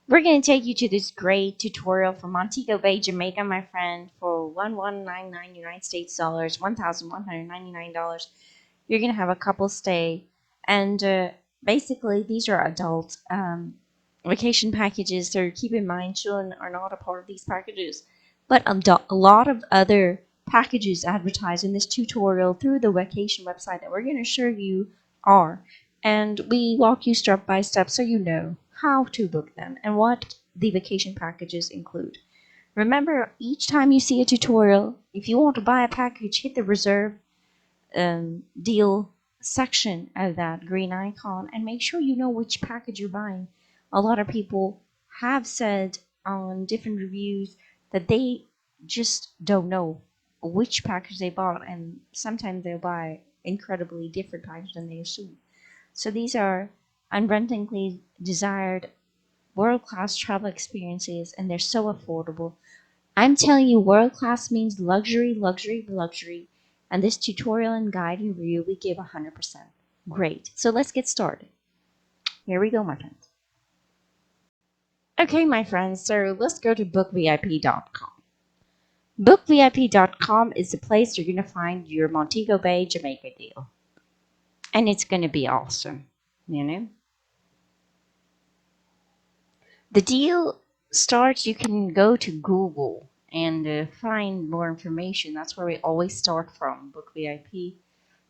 We're going to take you to this great tutorial from Montego Bay, Jamaica, my friend, for $1199 United States dollars, $1,199. You're going to have a couple stay, and basically these are adult vacation packages. So keep in mind, children are not a part of these packages, but a lot of other packages advertised in this tutorial through the vacation website that we're going to show you are. And we walk you step by step so you know how to book them and what the vacation packages include. Remember, each time you see a tutorial, if you want to buy a package, hit the reserve deal section of that green icon and make sure you know which package you're buying. A lot of people have said on different reviews that they just don't know which package they bought, and sometimes they'll buy incredibly different packages than they assume. So these are unrelentingly desired world-class travel experiences, and they're so affordable. I'm telling you, world class means luxury, luxury, luxury. And this tutorial and guide and review, we give 100%. Great. So let's get started. Here we go, my friends. Okay, my friends, so let's go to bookvip.com. Bookvip.com is the place you're going to find your Montego Bay, Jamaica deal. And it's going to be awesome, you know? The deal starts, you can go to Google and find more information. That's where we always start from, Book VIP.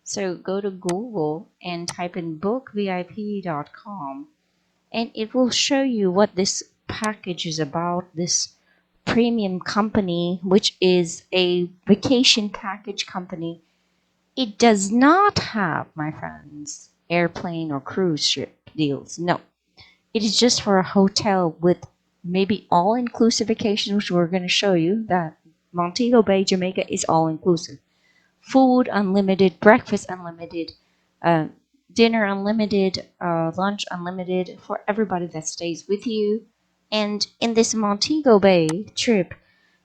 So go to Google and type in bookvip.com, and it will show you what this package is about, this premium company, which is a vacation package company. It does not have, my friends, airplane or cruise ship deals. No, it is just for a hotel with maybe all-inclusive vacations, which we're going to show you that Montego Bay, Jamaica is all-inclusive. Food unlimited, breakfast unlimited, uh, dinner unlimited, lunch unlimited for everybody that stays with you. And in this Montego Bay trip,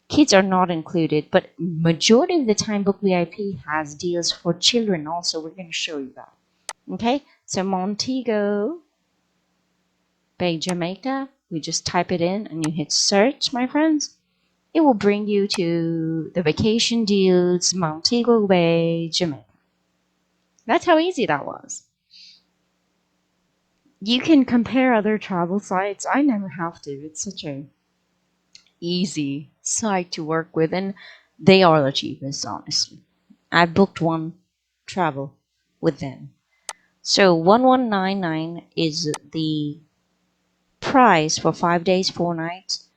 kids are not included, but majority of the time Book VIP has deals for children also. We're going to show you that. Okay, so Montego Bay, Jamaica, we just type it in and you hit search, my friends. It will bring you to the vacation deals, Montego Bay, Jamaica. That's how easy that was. You can compare other travel sites. I never have to. It's such a easy site to work with, and they are the cheapest, honestly. I booked one travel with them. So 1199 is the price for 5 days, 4 nights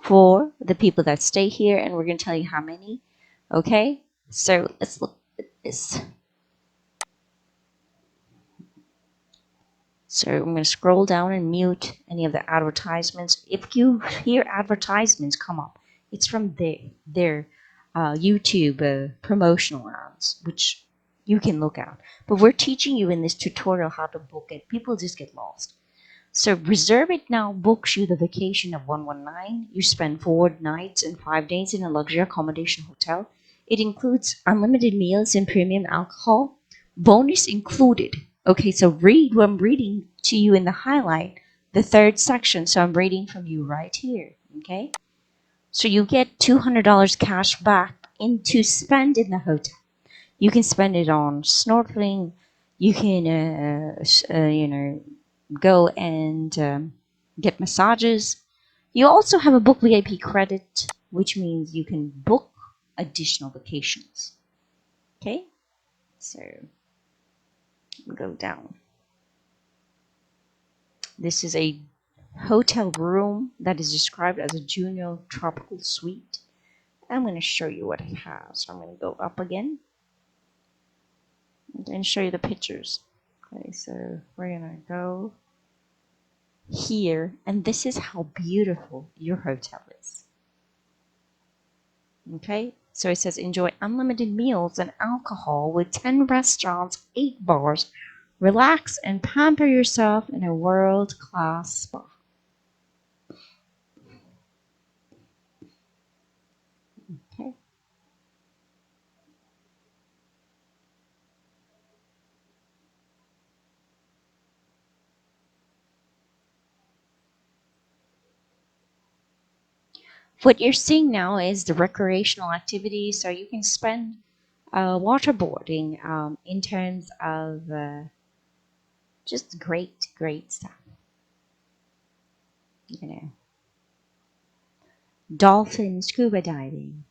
for the people that stay here, and we're going to tell you how many. Okay, so let's look at this. So I'm going to scroll down and mute any of the advertisements. If you hear advertisements come up, it's from their YouTube promotional ads, which you can look at. But we're teaching you in this tutorial how to book it. People just get lost. So Reserve It Now books you the vacation of 119. You spend 4 nights and 5 days in a luxury accommodation hotel. It includes unlimited meals and premium alcohol. Bonus included. Okay, so read what I'm reading to you in the highlight, the third section. So I'm reading from you right here. Okay, so you get $200 cash back to spend in the hotel. You can spend it on snorkeling. You can, go and get massages. You also have a Book VIP credit, which means you can book additional vacations. Okay, so go down. This is a hotel room that is described as a junior tropical suite. I'm going to show you what it has. So I'm going to go up again and show you the pictures. Okay, so we're going to go here, and this is how beautiful your hotel is. Okay, so it says enjoy unlimited meals and alcohol with 10 restaurants, 8 bars. Relax and pamper yourself in a world-class spa. Okay. What you're seeing now is the recreational activity, so you can spend waterboarding in terms of just great stuff. You know, dolphin scuba diving.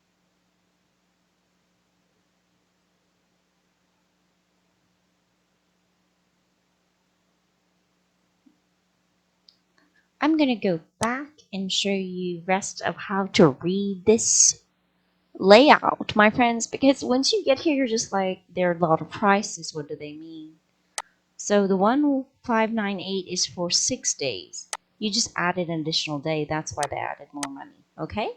I'm gonna go back and show you rest of how to read this layout, my friends, because once you get here, you're just like, there are a lot of prices. What do they mean? So the 1598 is for 6 days. You just added an additional day. That's why they added more money. Okay?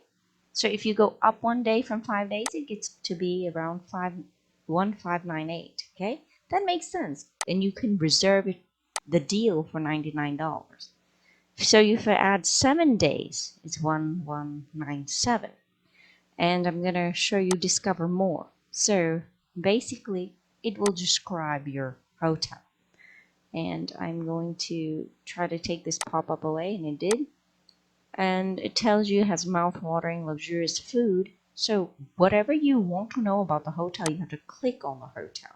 So if you go up 1 day from 5 days, it gets to be around 1598. Okay? That makes sense. And you can reserve the deal for $99. So if I add 7 days, it's 1197. And I'm going to show you discover more. So basically, it will describe your hotel. And I'm going to try to take this pop-up away, and it did. And it tells you it has mouth-watering, luxurious food. So whatever you want to know about the hotel, you have to click on the hotel.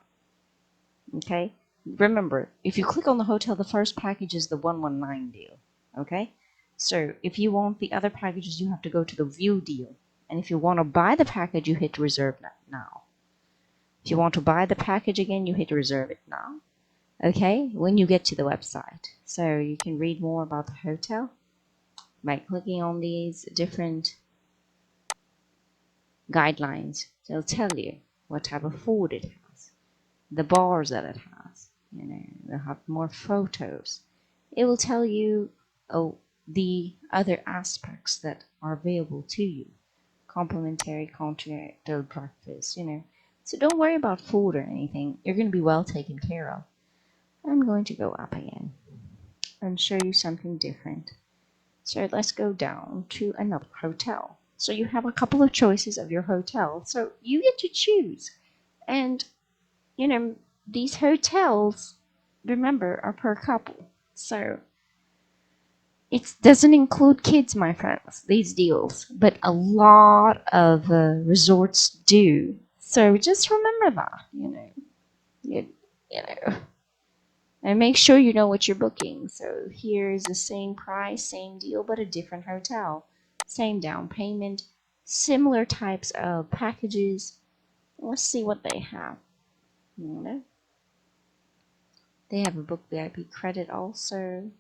Okay? Remember, if you click on the hotel, the first package is the 119 deal. Okay? So if you want the other packages, you have to go to the view deal. And if you want to buy the package, you hit reserve now. If you want to buy the package again, you hit reserve it now. Okay, when you get to the website. So you can read more about the hotel by clicking on these different guidelines. They'll tell you what type of food it has, the bars that it has. You know, they'll have more photos. It will tell you the other aspects that are available to you. Complimentary continental breakfast, you know. So don't worry about food or anything. You're going to be well taken care of. I'm going to go up again and show you something different. So let's go down to another hotel. So you have a couple of choices of your hotel. So you get to choose. And, you know, these hotels, remember, are per couple. So it doesn't include kids, my friends, these deals. But a lot of resorts do. So just remember that, you know. You know. And make sure you know what you're booking. So here is the same price, same deal, but a different hotel. Same down payment, similar types of packages. Let's see what they have. You know, they have a book VIP credit also.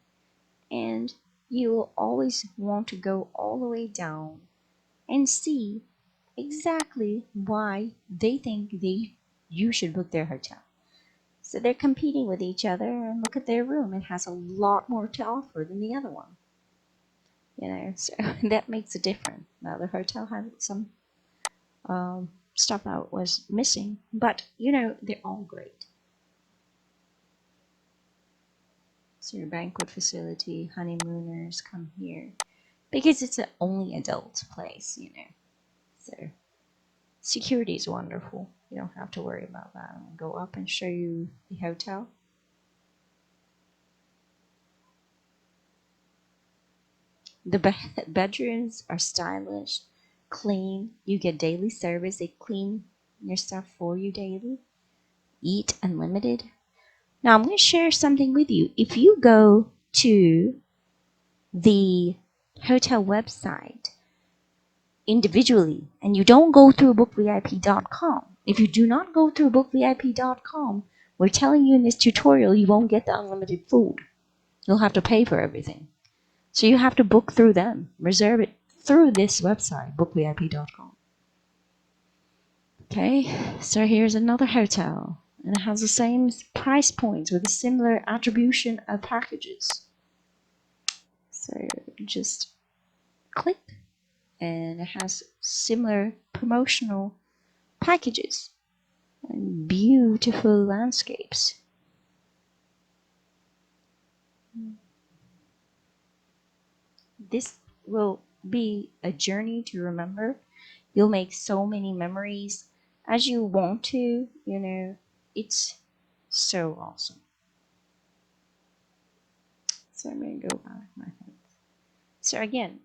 And you will always want to go all the way down and see exactly why they think you should book their hotel. So they're competing with each other, and look at their room. It has a lot more to offer than the other one. You know, so that makes a difference. The other hotel had some stuff that was missing, but you know, they're all great. So your banquet facility, honeymooners come here because it's an only adult place, you know. So security is wonderful. You don't have to worry about that. I'll go up and show you the hotel. The bedrooms are stylish, clean. You get daily service. They clean your stuff for you daily. Eat unlimited. Now I'm going to share something with you. If you go to the hotel website individually and you don't go through bookvip.com, if you do not go through bookvip.com, we're telling you in this tutorial you won't get the unlimited food. You'll have to pay for everything. So you have to book through them. Reserve it through this website, bookvip.com. Okay, so here's another hotel. And it has the same price points with a similar attribution of packages. So just click, and it has similar promotional packages and beautiful landscapes. This will be a journey to remember. You'll make so many memories as you want to, you know. It's so awesome. So I'm going to go back, my friends. So again,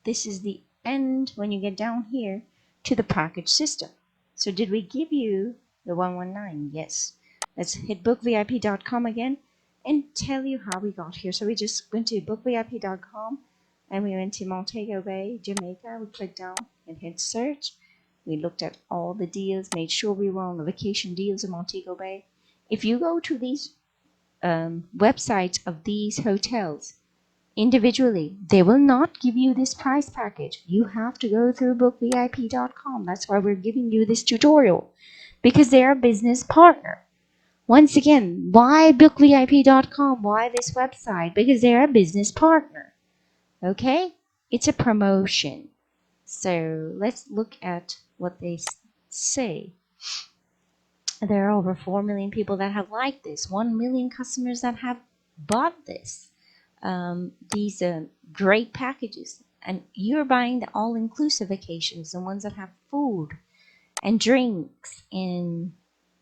this is the and when you get down here to the package system. So did we give you the 119? Yes. Let's hit bookvip.com again and tell you how we got here. So we just went to bookvip.com and we went to Montego Bay, Jamaica. We clicked down and hit search. We looked at all the deals, made sure we were on the vacation deals in Montego Bay. If you go to these websites of these hotels individually, they will not give you this price package. You have to go through bookvip.com. That's why we're giving you this tutorial, because they're a business partner. Once again, why bookvip.com? Why this website? Because they're a business partner. Okay? It's a promotion. So let's look at what they say. There are over 4 million people that have liked this, 1 million customers that have bought this. These great packages, and you're buying the all-inclusive vacations, the ones that have food and drinks and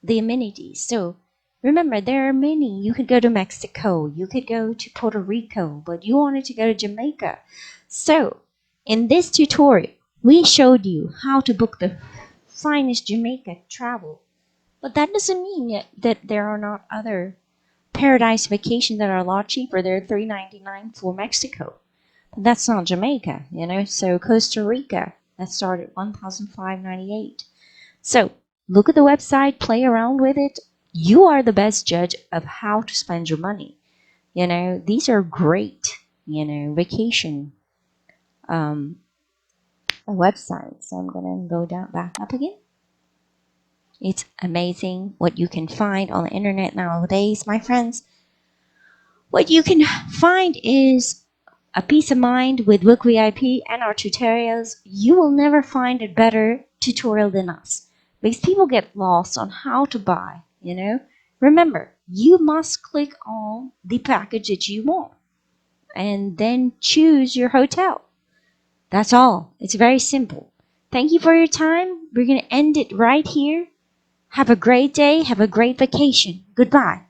the amenities. So remember, there are many. You could go to Mexico, you could go to Puerto Rico, but you wanted to go to Jamaica. So in this tutorial, we showed you how to book the finest Jamaica travel. But that doesn't mean that there are not other paradise vacations that are a lot cheaper. They're $3.99 for Mexico. But that's not Jamaica, you know. So Costa Rica, that started at $1,598. So look at the website, play around with it. You are the best judge of how to spend your money. You know, these are great, you know, vacation websites. So I'm gonna go down back up again. It's amazing what you can find on the internet nowadays, my friends. What you can find is a peace of mind with Book VIP and our tutorials. You will never find a better tutorial than us, because people get lost on how to buy, you know. Remember, you must click on the package that you want and then choose your hotel. That's all. It's very simple. Thank you for your time. We're going to end it right here. Have a great day. Have a great vacation. Goodbye.